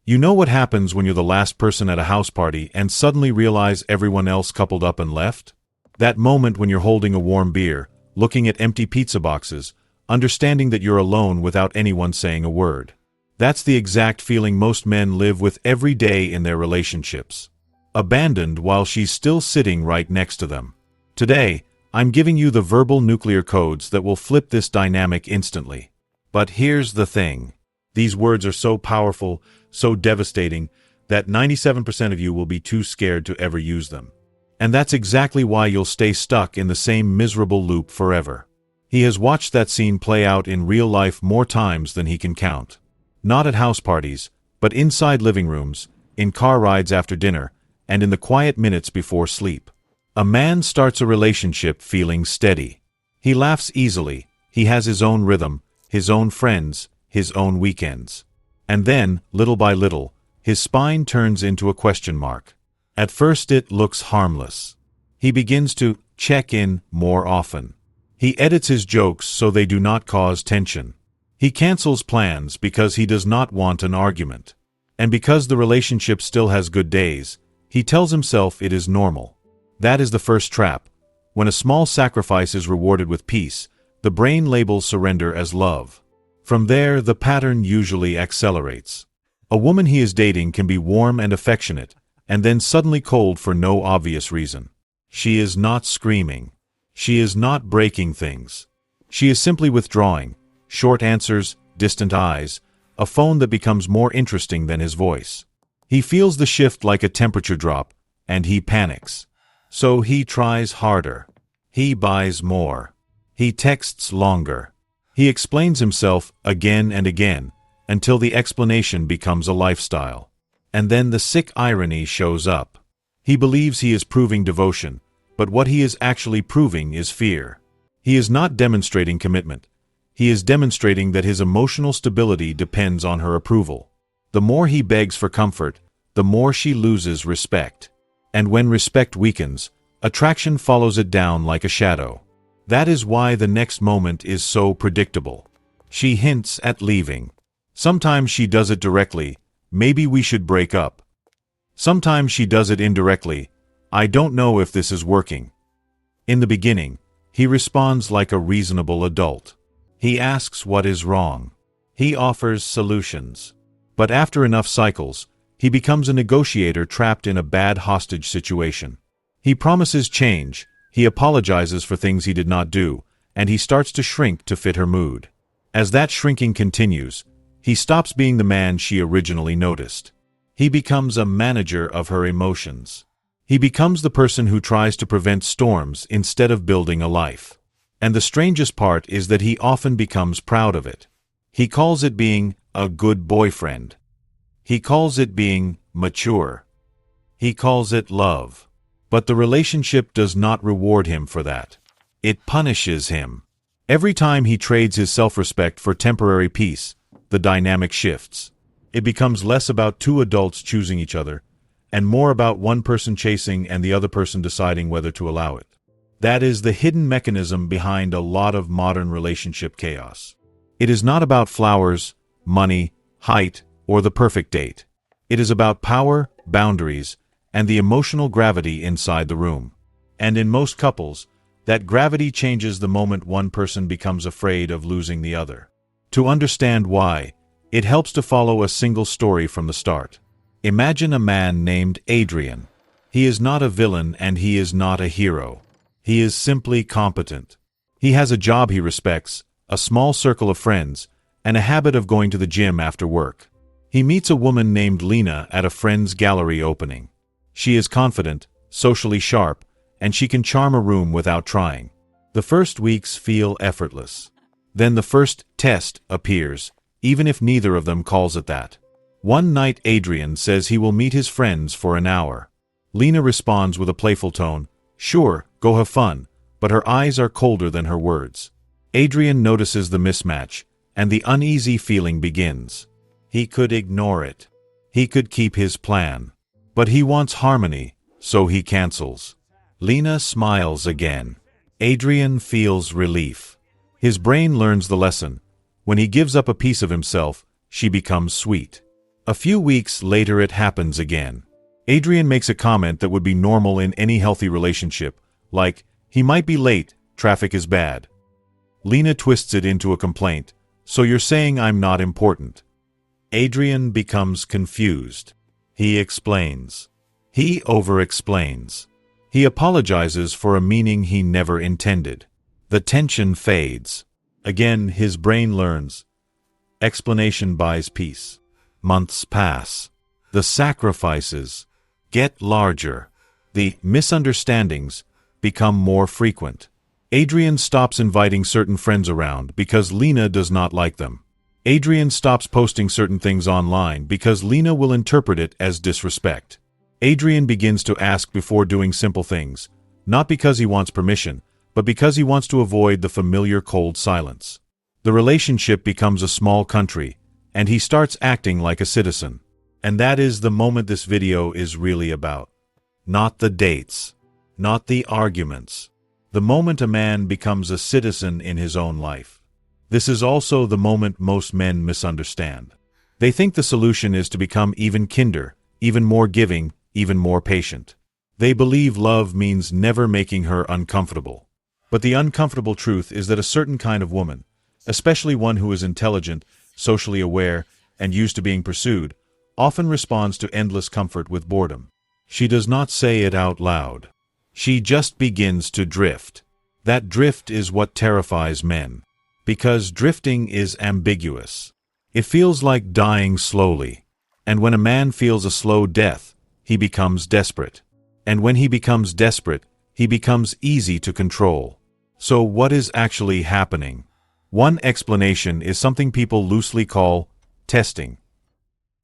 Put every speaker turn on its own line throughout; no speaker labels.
You know what happens when you're the last person at a house party and suddenly realize everyone else coupled up and left? That moment when you're holding a warm beer, looking at empty pizza boxes, understanding that you're alone without anyone saying a word. That's the exact feeling most men live with every day in their relationships. Abandoned while she's still sitting right next to them. Today, I'm giving you the verbal nuclear codes that will flip this dynamic instantly. But here's the thing. These words are so powerful, so devastating, that 97% of you will be too scared to ever use them. And that's exactly why you'll stay stuck in the same miserable loop forever. He has watched that scene play out in real life more times than he can count. Not at house parties, but inside living rooms, in car rides after dinner, and in the quiet minutes before sleep. A man starts a relationship feeling steady. He laughs easily, he has his own rhythm, his own friends, his own weekends. And then, little by little, his spine turns into a question mark. At first it looks harmless. He begins to check in more often. He edits his jokes so they do not cause tension. He cancels plans because he does not want an argument. And because the relationship still has good days, he tells himself it is normal. That is the first trap. When a small sacrifice is rewarded with peace, the brain labels surrender as love. From there, the pattern usually accelerates. A woman he is dating can be warm and affectionate, and then suddenly cold for no obvious reason. She is not screaming. She is not breaking things. She is simply withdrawing. Short answers, distant eyes, a phone that becomes more interesting than his voice. He feels the shift like a temperature drop, and he panics. So he tries harder. He buys more. He texts longer. He explains himself again and again, until the explanation becomes a lifestyle. And then the sick irony shows up. He believes he is proving devotion, but what he is actually proving is fear. He is not demonstrating commitment. He is demonstrating that his emotional stability depends on her approval. The more he begs for comfort, the more she loses respect. And when respect weakens, attraction follows it down like a shadow. That is why the next moment is so predictable. She hints at leaving. Sometimes she does it directly, maybe we should break up. Sometimes she does it indirectly, I don't know if this is working. In the beginning, he responds like a reasonable adult. He asks what is wrong. He offers solutions. But after enough cycles, he becomes a negotiator trapped in a bad hostage situation. He promises change, he apologizes for things he did not do, and he starts to shrink to fit her mood. As that shrinking continues, he stops being the man she originally noticed. He becomes a manager of her emotions. He becomes the person who tries to prevent storms instead of building a life. And the strangest part is that he often becomes proud of it. He calls it being a good boyfriend. He calls it being mature. He calls it love. But the relationship does not reward him for that. It punishes him. Every time he trades his self-respect for temporary peace, the dynamic shifts. It becomes less about two adults choosing each other, and more about one person chasing and the other person deciding whether to allow it. That is the hidden mechanism behind a lot of modern relationship chaos. It is not about flowers, money, height, or the perfect date. It is about power, boundaries, and the emotional gravity inside the room. And in most couples, that gravity changes the moment one person becomes afraid of losing the other. To understand why, it helps to follow a single story from the start. Imagine a man named Adrian. He is not a villain and he is not a hero. He is simply competent. He has a job he respects, a small circle of friends, and a habit of going to the gym after work. He meets a woman named Lena at a friend's gallery opening. She is confident, socially sharp, and she can charm a room without trying. The first weeks feel effortless. Then the first test appears, even if neither of them calls it that. One night Adrian says he will meet his friends for an hour. Lena responds with a playful tone, "Sure, go have fun," but her eyes are colder than her words. Adrian notices the mismatch, and the uneasy feeling begins. He could ignore it. He could keep his plan. But he wants harmony, so he cancels. Lena smiles again. Adrian feels relief. His brain learns the lesson. When he gives up a piece of himself, she becomes sweet. A few weeks later it happens again. Adrian makes a comment that would be normal in any healthy relationship, like, "He might be late, traffic is bad." Lena twists it into a complaint, "So you're saying I'm not important?" Adrian becomes confused. He explains. He over-explains. He apologizes for a meaning he never intended. The tension fades. Again, his brain learns. Explanation buys peace. Months pass. The sacrifices get larger. The misunderstandings become more frequent. Adrian stops inviting certain friends around because Lena does not like them. Adrian stops posting certain things online because Lena will interpret it as disrespect. Adrian begins to ask before doing simple things, not because he wants permission, but because he wants to avoid the familiar cold silence. The relationship becomes a small country, and he starts acting like a citizen. And that is the moment this video is really about. Not the dates, not the arguments. The moment a man becomes a citizen in his own life. This is also the moment most men misunderstand. They think the solution is to become even kinder, even more giving, even more patient. They believe love means never making her uncomfortable. But the uncomfortable truth is that a certain kind of woman, especially one who is intelligent, socially aware, and used to being pursued, often responds to endless comfort with boredom. She does not say it out loud. She just begins to drift. That drift is what terrifies men. Because drifting is ambiguous. It feels like dying slowly. And when a man feels a slow death, he becomes desperate. And when he becomes desperate, he becomes easy to control. So what is actually happening? One explanation is something people loosely call testing.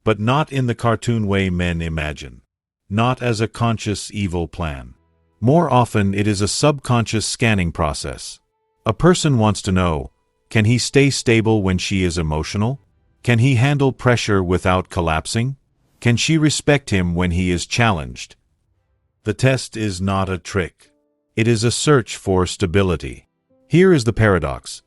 But not in the cartoon way men imagine. Not as a conscious evil plan. More often it is a subconscious scanning process. A person wants to know, can he stay stable when she is emotional? Can he handle pressure without collapsing? Can she respect him when he is challenged? The test is not a trick. It is a search for stability. Here is the paradox.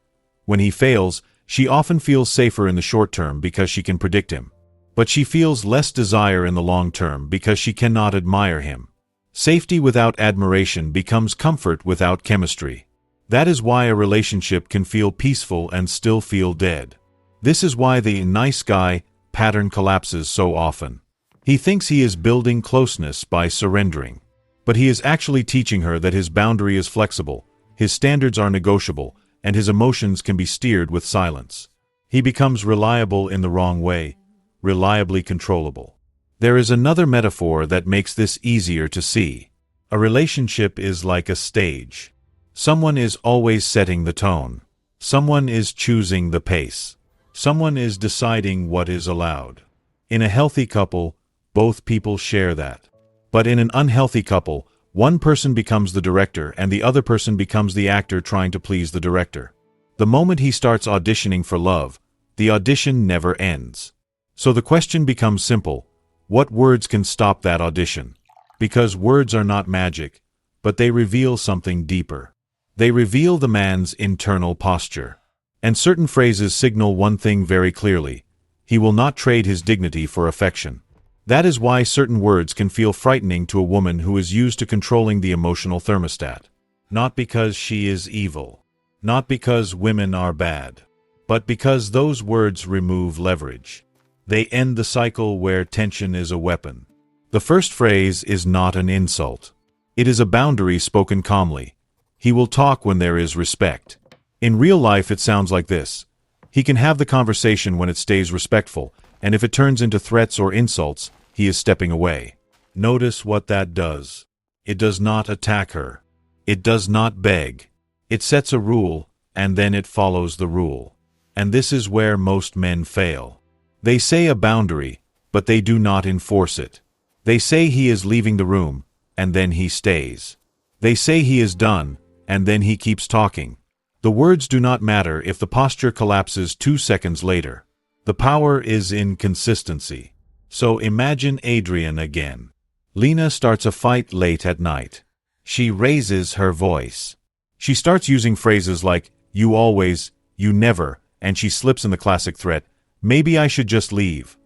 When he fails, she often feels safer in the short term because she can predict him. But she feels less desire in the long term because she cannot admire him. Safety without admiration becomes comfort without chemistry. That is why a relationship can feel peaceful and still feel dead. This is why the nice guy pattern collapses so often. He thinks he is building closeness by surrendering. But he is actually teaching her that his boundary is flexible, his standards are negotiable, and his emotions can be steered with silence. He becomes reliable in the wrong way, reliably controllable. There is another metaphor that makes this easier to see. A relationship is like a stage. Someone is always setting the tone. Someone is choosing the pace. Someone is deciding what is allowed. In a healthy couple, both people share that. But in an unhealthy couple, one person becomes the director and the other person becomes the actor trying to please the director. The moment he starts auditioning for love, the audition never ends. So the question becomes simple. What words can stop that audition? Because words are not magic, but they reveal something deeper. They reveal the man's internal posture. And certain phrases signal one thing very clearly. He will not trade his dignity for affection. That is why certain words can feel frightening to a woman who is used to controlling the emotional thermostat. Not because she is evil. Not because women are bad. But because those words remove leverage. They end the cycle where tension is a weapon. The first phrase is not an insult. It is a boundary spoken calmly. He will talk when there is respect. In real life it sounds like this. He can have the conversation when it stays respectful, and if it turns into threats or insults, he is stepping away. Notice what that does. It does not attack her. It does not beg. It sets a rule, and then it follows the rule. And this is where most men fail. They say a boundary, but they do not enforce it. They say he is leaving the room, and then he stays. They say he is done, and then he keeps talking. The words do not matter if the posture collapses 2 seconds later. The power is in consistency. So imagine Adrian again. Lena starts a fight late at night. She raises her voice. She starts using phrases like, "you always," "you never," and she slips in the classic threat, "maybe I should just leave."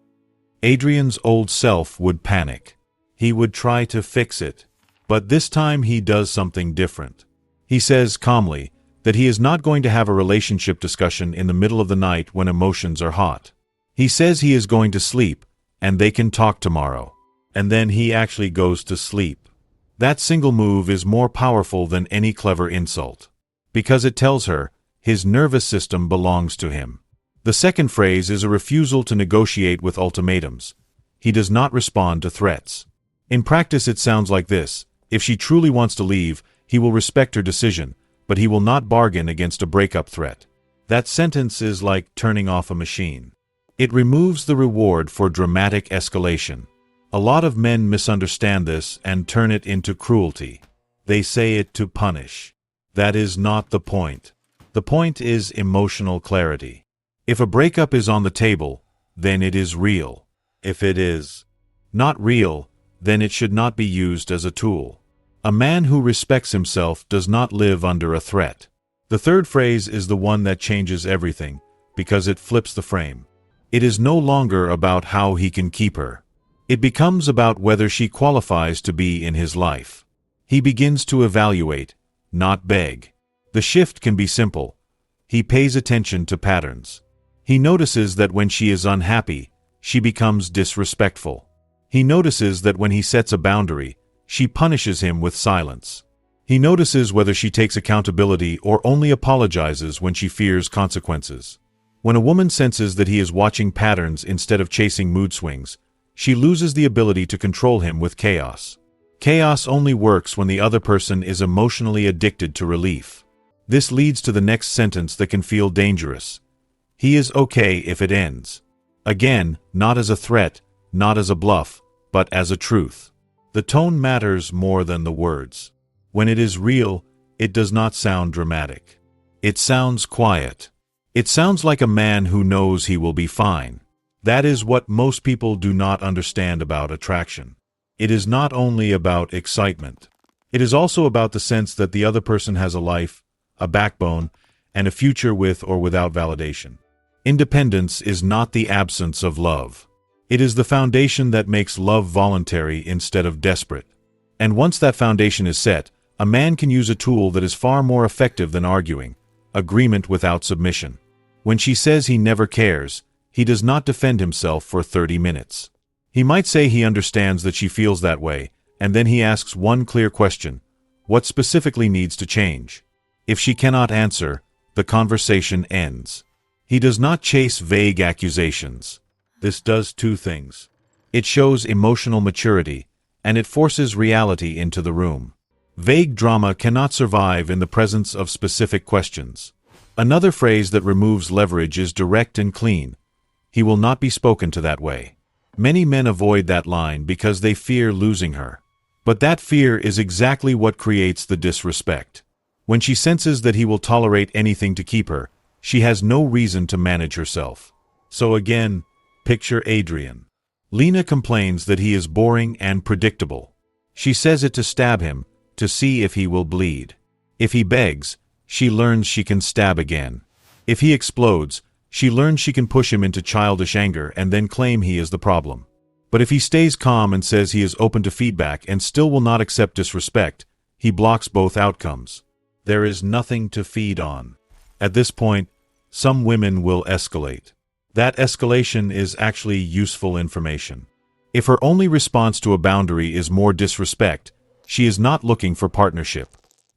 Adrian's old self would panic. He would try to fix it. But this time he does something different. He says calmly that he is not going to have a relationship discussion in the middle of the night when emotions are hot. He says he is going to sleep, and they can talk tomorrow. And then he actually goes to sleep. That single move is more powerful than any clever insult, because it tells her his nervous system belongs to him. The second phrase is a refusal to negotiate with ultimatums. He does not respond to threats. In practice it sounds like this: if she truly wants to leave, he will respect her decision, but he will not bargain against a breakup threat. That sentence is like turning off a machine. It removes the reward for dramatic escalation. A lot of men misunderstand this and turn it into cruelty. They say it to punish. That is not the point. The point is emotional clarity. If a breakup is on the table, then it is real. If it is not real, then it should not be used as a tool. A man who respects himself does not live under a threat. The third phrase is the one that changes everything, because it flips the frame. It is no longer about how he can keep her. It becomes about whether she qualifies to be in his life. He begins to evaluate, not beg. The shift can be simple. He pays attention to patterns. He notices that when she is unhappy, she becomes disrespectful. He notices that when he sets a boundary, she punishes him with silence. He notices whether she takes accountability or only apologizes when she fears consequences. When a woman senses that he is watching patterns instead of chasing mood swings, she loses the ability to control him with chaos. Chaos only works when the other person is emotionally addicted to relief. This leads to the next sentence that can feel dangerous. He is okay if it ends. Again, not as a threat, not as a bluff, but as a truth. The tone matters more than the words. When it is real, it does not sound dramatic. It sounds quiet. It sounds like a man who knows he will be fine. That is what most people do not understand about attraction. It is not only about excitement. It is also about the sense that the other person has a life, a backbone, and a future with or without validation. Independence is not the absence of love. It is the foundation that makes love voluntary instead of desperate. And once that foundation is set, a man can use a tool that is far more effective than arguing: agreement without submission. When she says he never cares, he does not defend himself for 30 minutes. He might say he understands that she feels that way, and then he asks one clear question: what specifically needs to change? If she cannot answer, the conversation ends. He does not chase vague accusations. This does two things. It shows emotional maturity, and it forces reality into the room. Vague drama cannot survive in the presence of specific questions. Another phrase that removes leverage is direct and clean. He will not be spoken to that way. Many men avoid that line because they fear losing her. But that fear is exactly what creates the disrespect. When she senses that he will tolerate anything to keep her, she has no reason to manage herself. So again, picture Adrian. Lena complains that he is boring and predictable. She says it to stab him, to see if he will bleed. If he begs, she learns she can stab again. If he explodes, she learns she can push him into childish anger and then claim he is the problem. But if he stays calm and says he is open to feedback and still will not accept disrespect, he blocks both outcomes. There is nothing to feed on. At this point, some women will escalate. That escalation is actually useful information. If her only response to a boundary is more disrespect, she is not looking for partnership.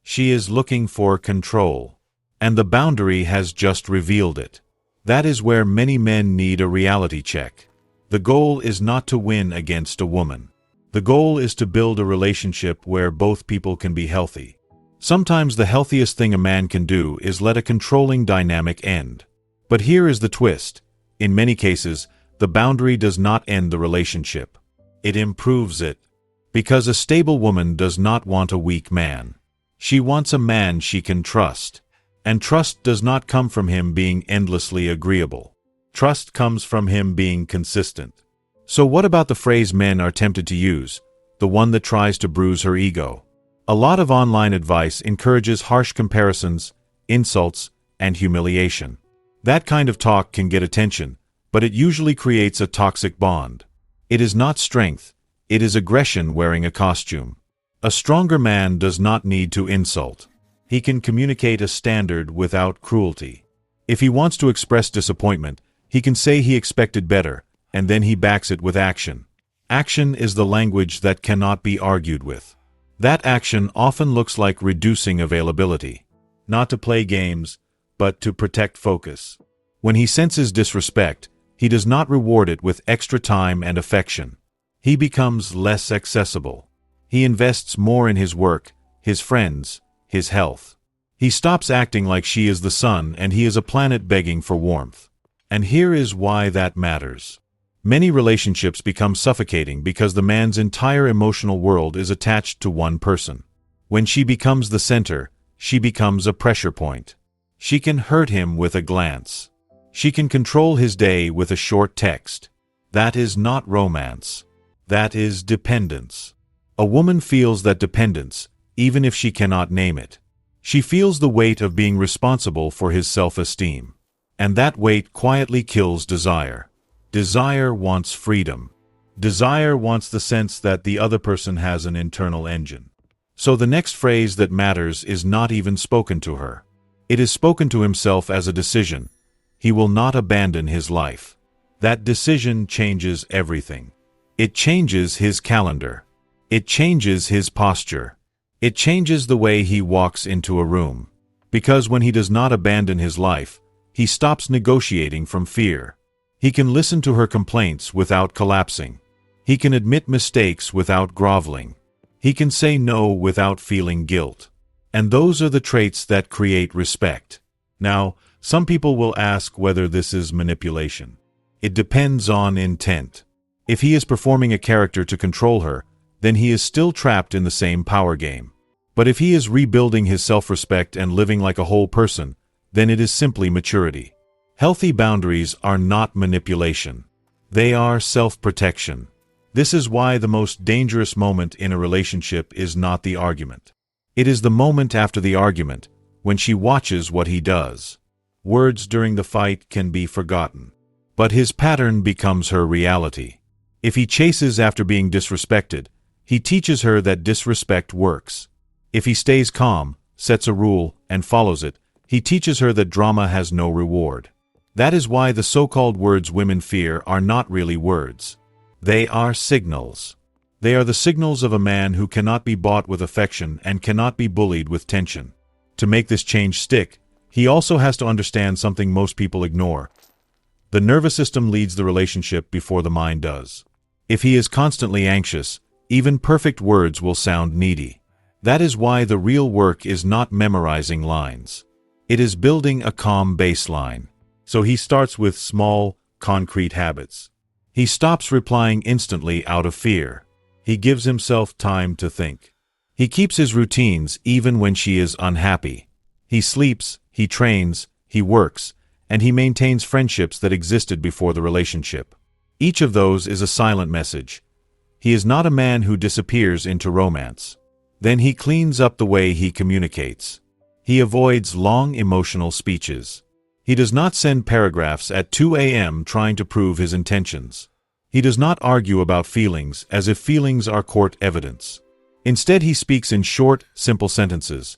She is looking for control. And the boundary has just revealed it. That is where many men need a reality check. The goal is not to win against a woman. The goal is to build a relationship where both people can be healthy. Sometimes the healthiest thing a man can do is let a controlling dynamic end. But here is the twist. In many cases, the boundary does not end the relationship. It improves it. Because a stable woman does not want a weak man. She wants a man she can trust. And trust does not come from him being endlessly agreeable. Trust comes from him being consistent. So what about the phrase men are tempted to use, the one that tries to bruise her ego? A lot of online advice encourages harsh comparisons, insults, and humiliation. That kind of talk can get attention, but it usually creates a toxic bond. It is not strength, it is aggression wearing a costume. A stronger man does not need to insult. He can communicate a standard without cruelty. If he wants to express disappointment, he can say he expected better, and then he backs it with action. Action is the language that cannot be argued with. That action often looks like reducing availability. Not to play games, but to protect focus. When he senses disrespect, he does not reward it with extra time and affection. He becomes less accessible. He invests more in his work, his friends, his health. He stops acting like she is the sun and he is a planet begging for warmth. And here is why that matters. Many relationships become suffocating because the man's entire emotional world is attached to one person. When she becomes the center, she becomes a pressure point. She can hurt him with a glance. She can control his day with a short text. That is not romance. That is dependence. A woman feels that dependence, even if she cannot name it. She feels the weight of being responsible for his self-esteem. And that weight quietly kills desire. Desire wants freedom. Desire wants the sense that the other person has an internal engine. So the next phrase that matters is not even spoken to her. It is spoken to himself as a decision. He will not abandon his life. That decision changes everything. It changes his calendar. It changes his posture. It changes the way he walks into a room. Because when he does not abandon his life, he stops negotiating from fear. He can listen to her complaints without collapsing. He can admit mistakes without groveling. He can say no without feeling guilt. And those are the traits that create respect. Now, some people will ask whether this is manipulation. It depends on intent. If he is performing a character to control her, then he is still trapped in the same power game. But if he is rebuilding his self-respect and living like a whole person, then it is simply maturity. Healthy boundaries are not manipulation. They are self-protection. This is why the most dangerous moment in a relationship is not the argument. It is the moment after the argument, when she watches what he does. Words during the fight can be forgotten. But his pattern becomes her reality. If he chases after being disrespected, he teaches her that disrespect works. If he stays calm, sets a rule, and follows it, he teaches her that drama has no reward. That is why the so-called words women fear are not really words. They are signals. They are the signals of a man who cannot be bought with affection and cannot be bullied with tension. To make this change stick, he also has to understand something most people ignore. The nervous system leads the relationship before the mind does. If he is constantly anxious, even perfect words will sound needy. That is why the real work is not memorizing lines. It is building a calm baseline. So he starts with small, concrete habits. He stops replying instantly out of fear. He gives himself time to think. He keeps his routines even when she is unhappy. He sleeps, he trains, he works, and he maintains friendships that existed before the relationship. Each of those is a silent message. He is not a man who disappears into romance. Then he cleans up the way he communicates. He avoids long emotional speeches. He does not send paragraphs at 2 a.m. trying to prove his intentions. He does not argue about feelings as if feelings are court evidence. Instead, he speaks in short, simple sentences.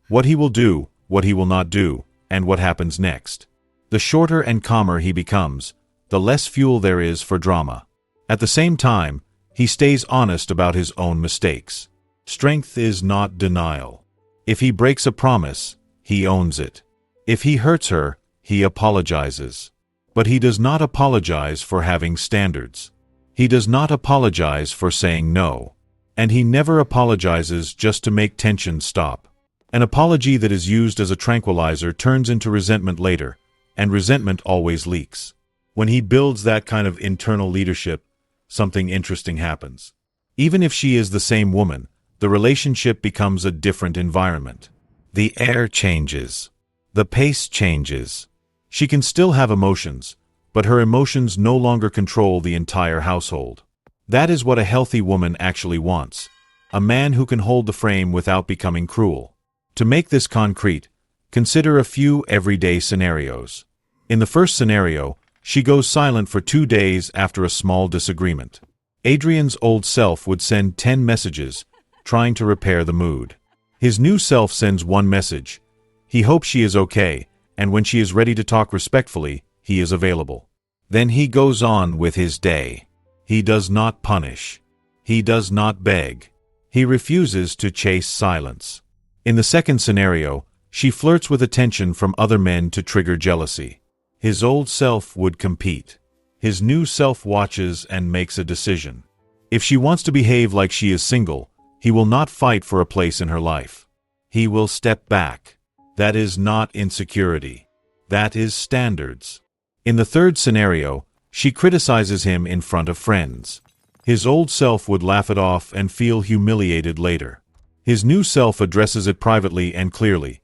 What he will do, what he will not do, and what happens next. The shorter and calmer he becomes, the less fuel there is for drama. At the same time, he stays honest about his own mistakes. Strength is not denial. If he breaks a promise, he owns it. If he hurts her, he apologizes. But he does not apologize for having standards. He does not apologize for saying no. And he never apologizes just to make tension stop. An apology that is used as a tranquilizer turns into resentment later, and resentment always leaks. When he builds that kind of internal leadership, something interesting happens. Even if she is the same woman, the relationship becomes a different environment. The air changes. The pace changes. She can still have emotions, but her emotions no longer control the entire household. That is what a healthy woman actually wants. A man who can hold the frame without becoming cruel. To make this concrete, consider a few everyday scenarios. In the first scenario, she goes silent for 2 days after a small disagreement. Adrian's old self would send 10 messages, trying to repair the mood. His new self sends one message. He hopes she is okay, and when she is ready to talk respectfully, he is available. Then he goes on with his day. He does not punish. He does not beg. He refuses to chase silence. In the second scenario, she flirts with attention from other men to trigger jealousy. His old self would compete. His new self watches and makes a decision. If she wants to behave like she is single, he will not fight for a place in her life. He will step back. That is not insecurity. That is standards. In the third scenario, she criticizes him in front of friends. His old self would laugh it off and feel humiliated later. His new self addresses it privately and clearly.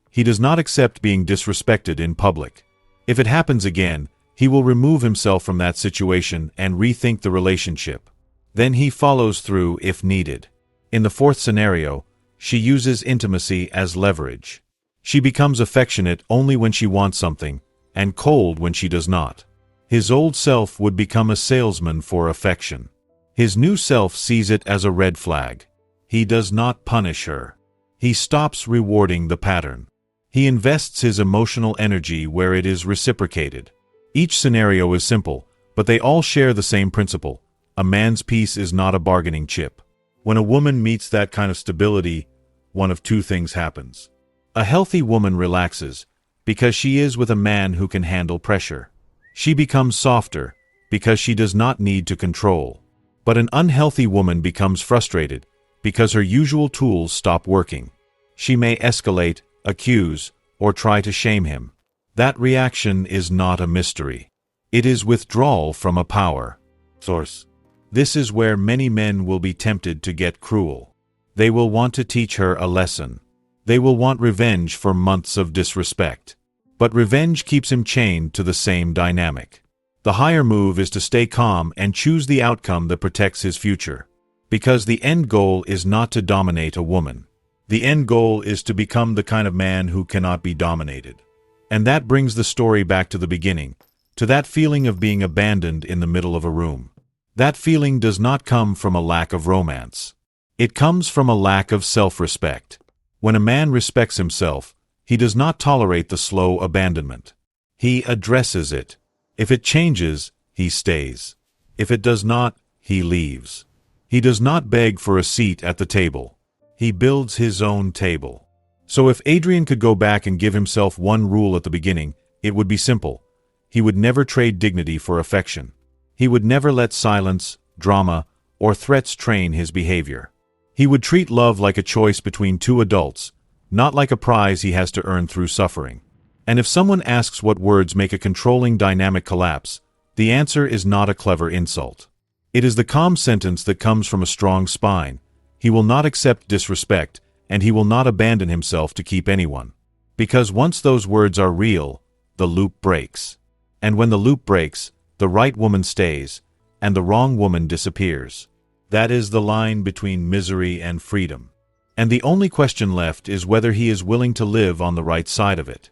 He does not accept being disrespected in public. If it happens again, he will remove himself from that situation and rethink the relationship. Then he follows through if needed. In the fourth scenario, she uses intimacy as leverage. She becomes affectionate only when she wants something, and cold when she does not. His old self would become a salesman for affection. His new self sees it as a red flag. He does not punish her. He stops rewarding the pattern. He invests his emotional energy where it is reciprocated. Each scenario is simple, but they all share the same principle. A man's peace is not a bargaining chip. When a woman meets that kind of stability, one of two things happens. A healthy woman relaxes, because she is with a man who can handle pressure. She becomes softer, because she does not need to control. But an unhealthy woman becomes frustrated, because her usual tools stop working. She may escalate, accuse, or try to shame him. That reaction is not a mystery. It is withdrawal from a power source. This is where many men will be tempted to get cruel. They will want to teach her a lesson. They will want revenge for months of disrespect. But revenge keeps him chained to the same dynamic. The higher move is to stay calm and choose the outcome that protects his future. Because the end goal is not to dominate a woman. The end goal is to become the kind of man who cannot be dominated. And that brings the story back to the beginning, to that feeling of being abandoned in the middle of a room. That feeling does not come from a lack of romance. It comes from a lack of self-respect. When a man respects himself, he does not tolerate the slow abandonment. He addresses it. If it changes, he stays. If it does not, he leaves. He does not beg for a seat at the table. He builds his own table. So if Adrian could go back and give himself one rule at the beginning, it would be simple. He would never trade dignity for affection. He would never let silence, drama, or threats train his behavior. He would treat love like a choice between two adults, not like a prize he has to earn through suffering. And if someone asks what words make a controlling dynamic collapse, the answer is not a clever insult. It is the calm sentence that comes from a strong spine. He will not accept disrespect, and he will not abandon himself to keep anyone. Because once those words are real, the loop breaks. And when the loop breaks, the right woman stays, and the wrong woman disappears. That is the line between misery and freedom. And the only question left is whether he is willing to live on the right side of it.